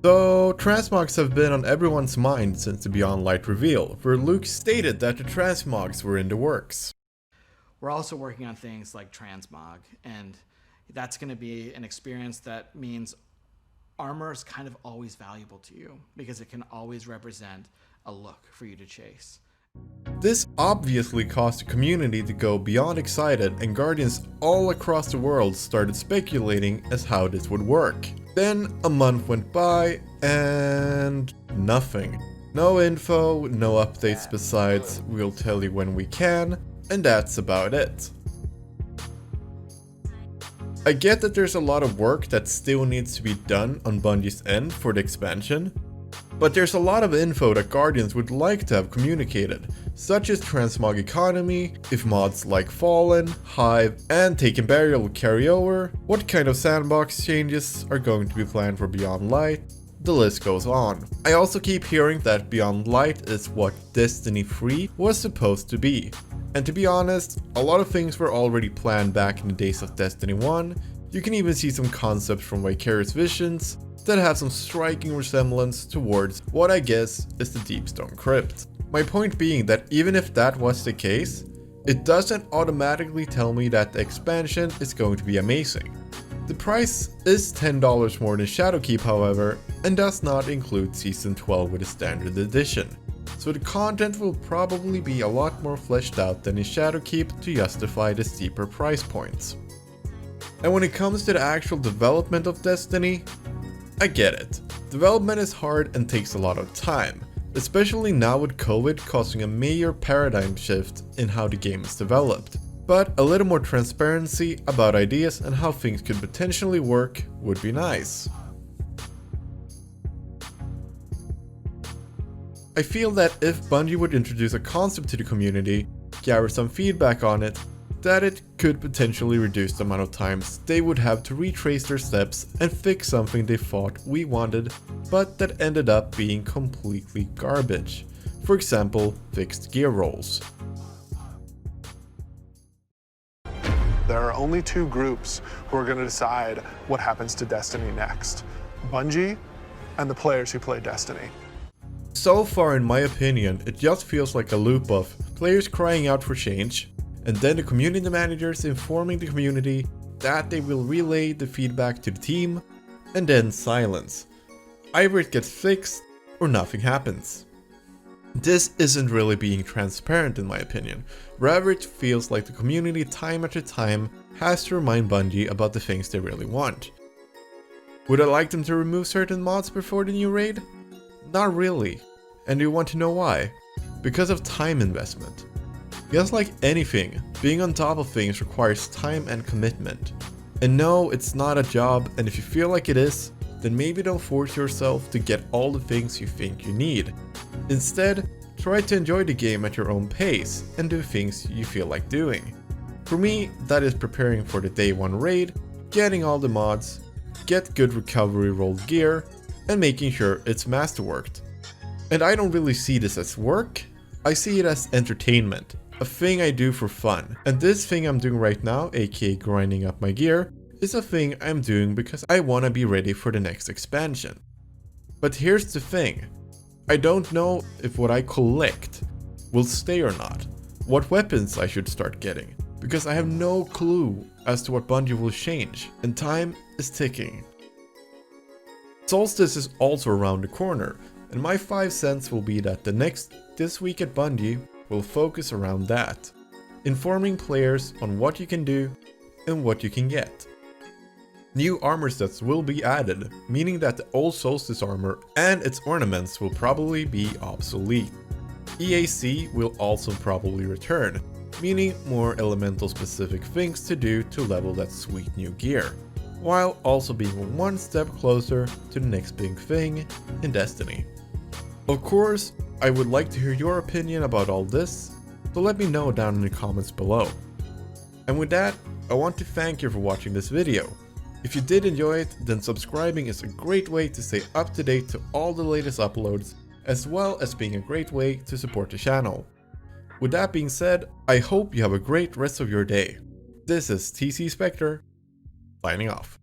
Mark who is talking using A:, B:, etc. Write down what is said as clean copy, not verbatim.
A: So, transmogs have been on everyone's mind since the Beyond Light reveal, where Luke stated that the transmogs were in the works.
B: We're also working on things like transmog, and that's going to be an experience that means armor is kind of always valuable to you because it can always represent a look for you to chase.
A: This obviously caused the community to go beyond excited, and Guardians all across the world started speculating as how this would work. Then a month went by and nothing. No info, no updates besides we'll tell you when we can, and that's about it. I get that there's a lot of work that still needs to be done on Bungie's end for the expansion, but there's a lot of info that Guardians would like to have communicated, such as transmog economy, if mods like Fallen, Hive, and Taken Burial will carry over, what kind of sandbox changes are going to be planned for Beyond Light, the list goes on. I also keep hearing that Beyond Light is what Destiny 3 was supposed to be. And to be honest, a lot of things were already planned back in the days of Destiny 1. You can even see some concepts from Vicarious Visions that have some striking resemblance towards what I guess is the Deepstone Crypt. My point being that even if that was the case, it doesn't automatically tell me that the expansion is going to be amazing. The price is $10 more than Shadowkeep, however, and does not include Season 12 with a standard edition. So the content will probably be a lot more fleshed out than in Shadowkeep to justify the steeper price points. And when it comes to the actual development of Destiny, I get it. Development is hard and takes a lot of time, especially now with COVID causing a major paradigm shift in how the game is developed. But a little more transparency about ideas and how things could potentially work would be nice. I feel that if Bungie would introduce a concept to the community, gather some feedback on it, that it could potentially reduce the amount of times they would have to retrace their steps and fix something they thought we wanted, but that ended up being completely garbage. For example, fixed gear rolls.
C: There are only two groups who are going to decide what happens to Destiny next: Bungie and the players who play Destiny.
A: So far, in my opinion, it just feels like a loop of players crying out for change, and then the community managers informing the community that they will relay the feedback to the team, and then silence. Either it gets fixed or nothing happens. This isn't really being transparent in my opinion, rather it feels like the community time after time has to remind Bungie about the things they really want. Would I like them to remove certain mods before the new raid? Not really. And do you want to know why? Because of time investment. Just like anything, being on top of things requires time and commitment. And no, it's not a job, and if you feel like it is, then maybe don't force yourself to get all the things you think you need. Instead, try to enjoy the game at your own pace and do things you feel like doing. For me, that is preparing for the day 1 raid, getting all the mods, get good recovery rolled gear, and making sure it's masterworked. And I don't really see this as work, I see it as entertainment, a thing I do for fun. And this thing I'm doing right now, aka grinding up my gear, is a thing I'm doing because I want to be ready for the next expansion. But here's the thing, I don't know if what I collect will stay or not, what weapons I should start getting, because I have no clue as to what Bungie will change, and time is ticking. Solstice is also around the corner, and my 5 cents will be that this week at Bungie will focus around that, informing players on what you can do and what you can get. New armor sets will be added, meaning that the old Solstice armor and its ornaments will probably be obsolete. EAC will also probably return, meaning more elemental specific things to do to level that sweet new gear, while also being one step closer to the next big thing in Destiny. Of course, I would like to hear your opinion about all this, so let me know down in the comments below. And with that, I want to thank you for watching this video. If you did enjoy it, then subscribing is a great way to stay up to date to all the latest uploads, as well as being a great way to support the channel. With that being said, I hope you have a great rest of your day. This is TCSpectre, signing off.